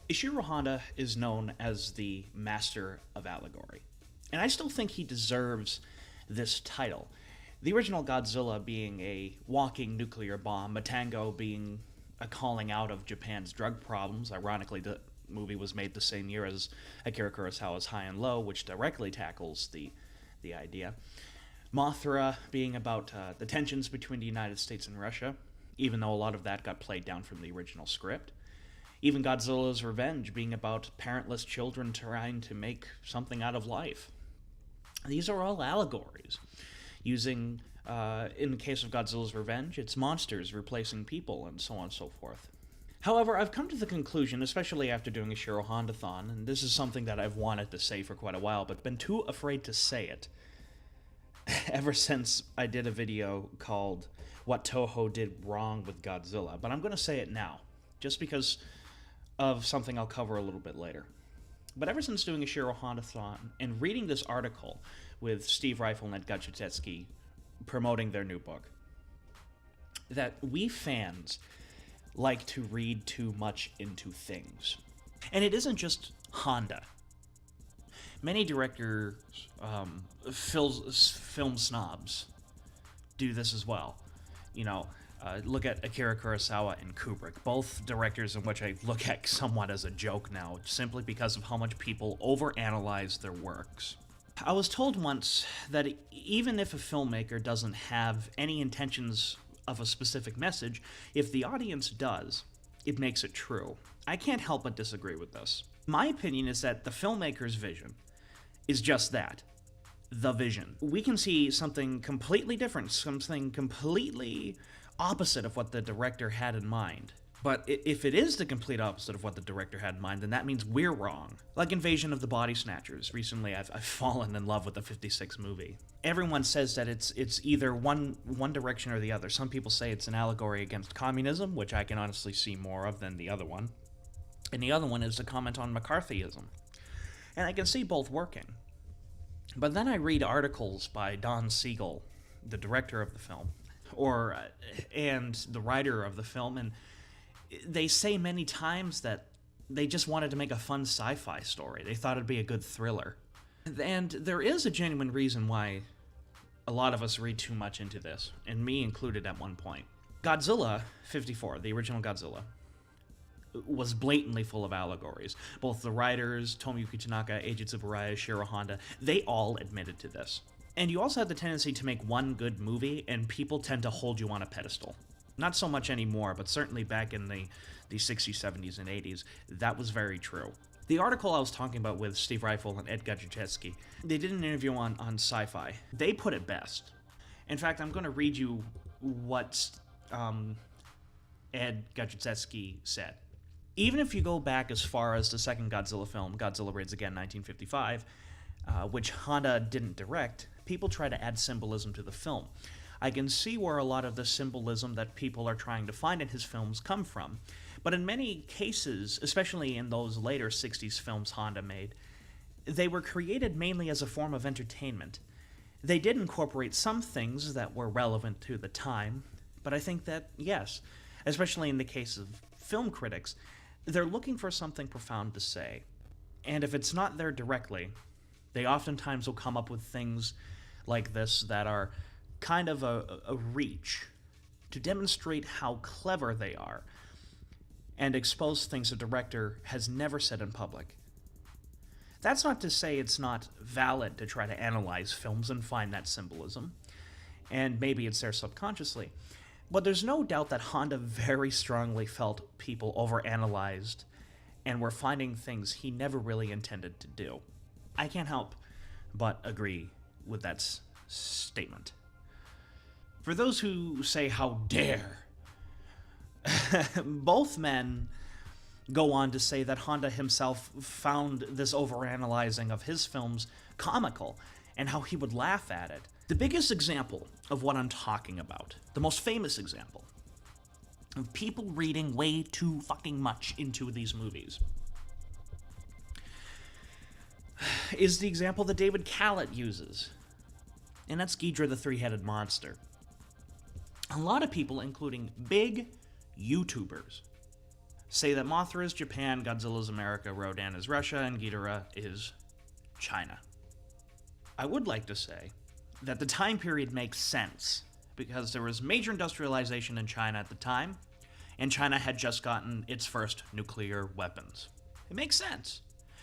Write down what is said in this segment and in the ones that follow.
Ishiro Honda is known as the master of allegory, and I still think he deserves this title. The original Godzilla being a walking nuclear bomb, Matango being a calling out of Japan's drug problems. Ironically, the movie was made the same year as Akira Kurosawa's High and Low, which directly tackles the idea. Mothra being about the tensions between the United States and Russia, even though a lot of that got played down from the original script. Even Godzilla's Revenge being about parentless children trying to make something out of life. These are all allegories. Using, in the case of Godzilla's Revenge, it's monsters replacing people, and so on and so forth. However, I've come to the conclusion, especially after doing a Ishiro Honda-thon, and this is something that I've wanted to say for quite a while, but been too afraid to say it, ever since I did a video called What Toho Did Wrong with Godzilla. But I'm going to say it now, just because of something I'll cover a little bit later. But ever since doing a Ishiro Honda-thon and reading this article with Steve Reifel and Ed Gajutetsky promoting their new book, that we fans like to read too much into things. And it isn't just Honda. Many directors, film snobs, do this as well. You know, look at Akira Kurosawa and Kubrick, both directors in which I look at somewhat as a joke now, simply because of how much people overanalyze their works. I was told once that even if a filmmaker doesn't have any intentions of a specific message, if the audience does, it makes it true. I can't help but disagree with this. My opinion is that the filmmaker's vision is just that, the vision. We can see something completely different, something completely opposite of what the director had in mind. But if it is the complete opposite of what the director had in mind, then that means we're wrong. Like Invasion of the Body Snatchers. Recently, I've fallen in love with the 56 movie. Everyone says that it's either one direction or the other. Some people say it's an allegory against communism, which I can honestly see more of than the other one. And the other one is a comment on McCarthyism. And I can see both working. But then I read articles by Don Siegel, the director of the film, and the writer of the film, and they say many times that they just wanted to make a fun sci-fi story. They thought it'd be a good thriller. And there is a genuine reason why a lot of us read too much into this, and me included at one point. Godzilla 54, the original Godzilla, was blatantly full of allegories. Both the writers, Tomiyuki Tanaka, Eiji Tsuburaya, Ishiro Honda, they all admitted to this. And you also have the tendency to make one good movie, and people tend to hold you on a pedestal. Not so much anymore, but certainly back in the 60s, 70s, and 80s, that was very true. The article I was talking about with Steve Reifel and Ed Gajutetsky, they did an interview on SYFY. They put it best. In fact, I'm going to read you what Ed Gajutetsky said. Even if you go back as far as the second Godzilla film, Godzilla Raids Again, 1955, which Honda didn't direct, people try to add symbolism to the film. I can see where a lot of the symbolism that people are trying to find in his films come from. But in many cases, especially in those later 60s films Honda made, they were created mainly as a form of entertainment. They did incorporate some things that were relevant to the time, but I think that, yes, especially in the case of film critics, they're looking for something profound to say. And if it's not there directly, they oftentimes will come up with things like this that are kind of a reach to demonstrate how clever they are and expose things a director has never said in public. That's not to say it's not valid to try to analyze films and find that symbolism, and maybe it's there subconsciously, but there's no doubt that Honda very strongly felt people overanalyzed and were finding things he never really intended to do. I can't help but agree with that statement. For those who say, how dare, both men go on to say that Honda himself found this overanalyzing of his films comical, and how he would laugh at it. The biggest example of what I'm talking about, the most famous example, of people reading way too fucking much into these movies, is the example that David Callett uses, and that's Ghidra the Three-Headed Monster. A lot of people, including big YouTubers, say that Mothra is Japan, Godzilla is America, Rodan is Russia, and Ghidorah is China. I would like to say that the time period makes sense because there was major industrialization in China at the time, and China had just gotten its first nuclear weapons. It makes sense.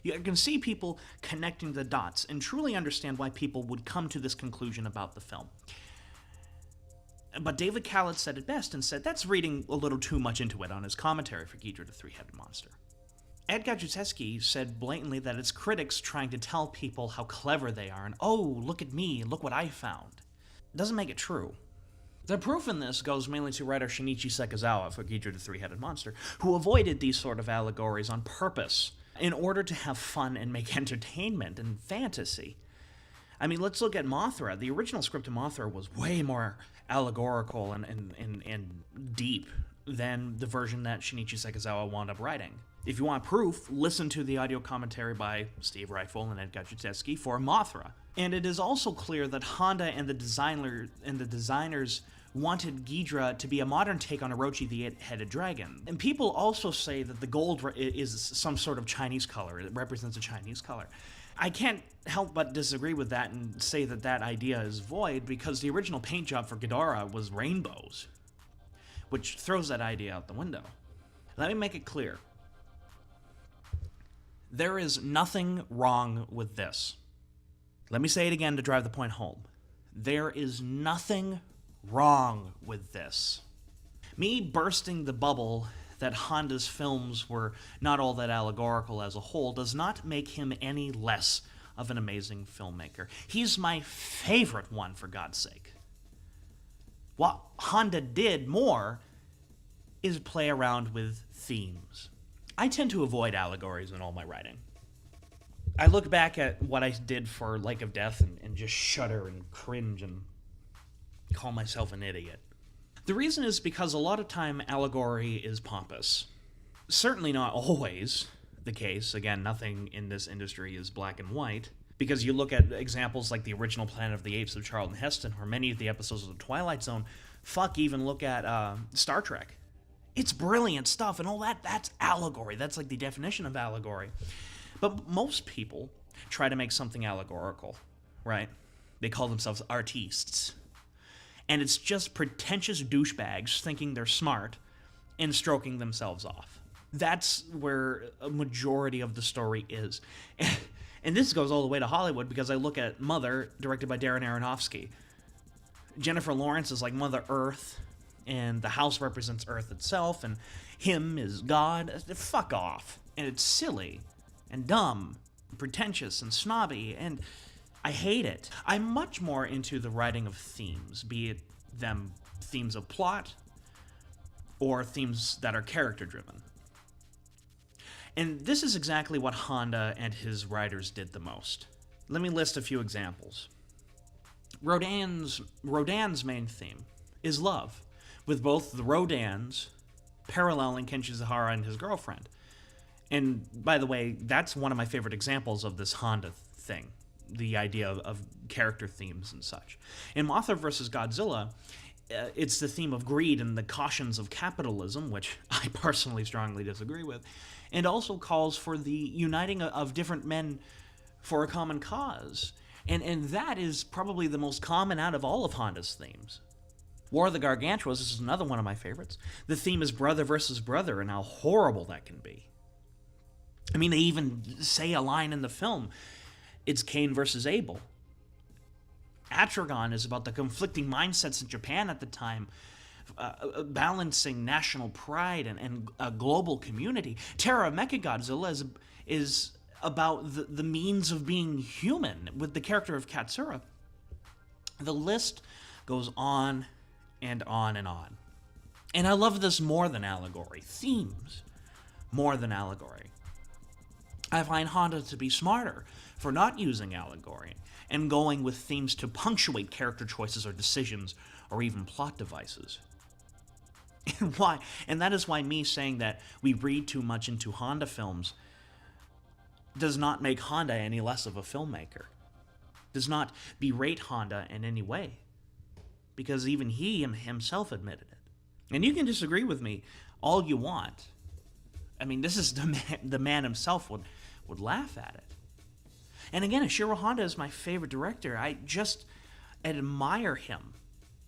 You can see people connecting the dots and truly understand why people would come to this conclusion about the film. But David Kallett said it best and said that's reading a little too much into it on his commentary for Ghidorah the Three-Headed Monster. Edgar Jutevsky said blatantly that it's critics trying to tell people how clever they are and, oh, look at me, look what I found. Doesn't make it true. The proof in this goes mainly to writer Shinichi Sekizawa for Ghidorah the Three-Headed Monster, who avoided these sort of allegories on purpose in order to have fun and make entertainment and fantasy. I mean, let's look at Mothra. The original script of Mothra was way more allegorical and deep than the version that Shinichi Sekizawa wound up writing. If you want proof, listen to the audio commentary by Steve Reifel and Edgar Jutevsky for Mothra. And it is also clear that Honda and the designers wanted Ghidorah to be a modern take on Orochi the Eight-Headed Dragon. And people also say that the gold is some sort of Chinese color. It represents a Chinese color. I can't help but disagree with that and say that that idea is void because the original paint job for Ghidorah was rainbows, which throws that idea out the window. Let me make it clear. There is nothing wrong with this. Let me say it again to drive the point home. There is nothing wrong with this. Me bursting the bubble that Honda's films were not all that allegorical as a whole does not make him any less of an amazing filmmaker. He's my favorite one, for God's sake. What Honda did more is play around with themes. I tend to avoid allegories in all my writing. I look back at what I did for Lake of Death and just shudder and cringe and call myself an idiot. The reason is because a lot of time allegory is pompous. Certainly not always the case. Again, nothing in this industry is black and white. Because you look at examples like the original Planet of the Apes of Charlton Heston or many of the episodes of The Twilight Zone. Even look at Star Trek. It's brilliant stuff and all that. That's allegory. That's like the definition of allegory. But most people try to make something allegorical, right? They call themselves artistes. And it's just pretentious douchebags thinking they're smart and stroking themselves off. That's where a majority of the story is. And this goes all the way to Hollywood because I look at Mother, directed by Darren Aronofsky. Jennifer Lawrence is like Mother Earth, and the house represents Earth itself, and him is God. Fuck off. And it's silly and dumb and pretentious and snobby, and I hate it. I'm much more into the writing of themes, be it them themes of plot or themes that are character-driven. And this is exactly what Honda and his writers did the most. Let me list a few examples. Rodan's main theme is love, with both the Rodans paralleling Kenshizahara and his girlfriend. And by the way, that's one of my favorite examples of this Honda thing, the idea of character themes and such. In Mothra vs. Godzilla, it's the theme of greed and the cautions of capitalism, which I personally strongly disagree with, and also calls for the uniting of different men for a common cause. And that is probably the most common out of all of Honda's themes. War of the Gargantuas is another one of my favorites. The theme is brother versus brother and how horrible that can be. I mean, they even say a line in the film. It's Cain versus Abel. Atragon is about the conflicting mindsets in Japan at the time, balancing national pride and a global community. Terror of Mechagodzilla is about the means of being human with the character of Katsura. The list goes on and on and on. And I love this more than allegory. Themes more than allegory. I find Honda to be smarter for not using allegory and going with themes to punctuate character choices or decisions or even plot devices. And why? And that is why me saying that we read too much into Honda films does not make Honda any less of a filmmaker. Does not berate Honda in any way. Because even he himself admitted it. And you can disagree with me all you want. I mean, this is the man himself would laugh at it. And again, Ishiro Honda is my favorite director. I just admire him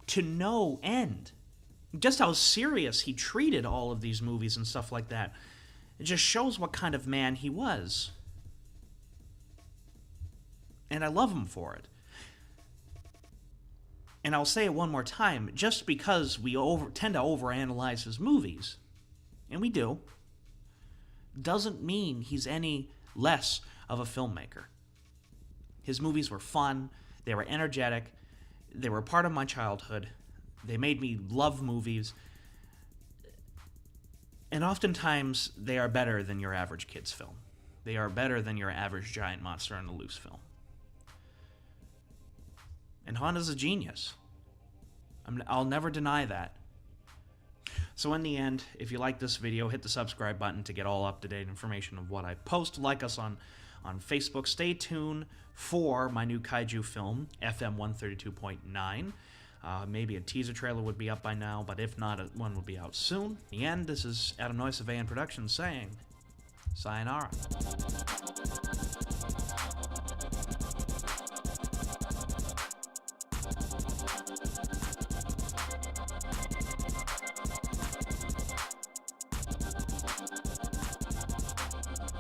to no end. Just how serious he treated all of these movies and stuff like that. It just shows what kind of man he was. And I love him for it. And I'll say it one more time, just because we tend to overanalyze his movies, and we do, doesn't mean he's any less of a filmmaker. His movies were fun, they were energetic, they were part of my childhood, they made me love movies, and oftentimes they are better than your average kid's film. They are better than your average giant monster on the loose film. And Honda's a genius. I'll never deny that. So in the end, if you like this video, hit the subscribe button to get all up-to-date information of what I post. Like us on Facebook. Stay tuned for my new kaiju film, FM 132.9. Maybe a teaser trailer would be up by now, but if not, one will be out soon. In the end, this is Adam Noyce of AN Productions saying, sayonara.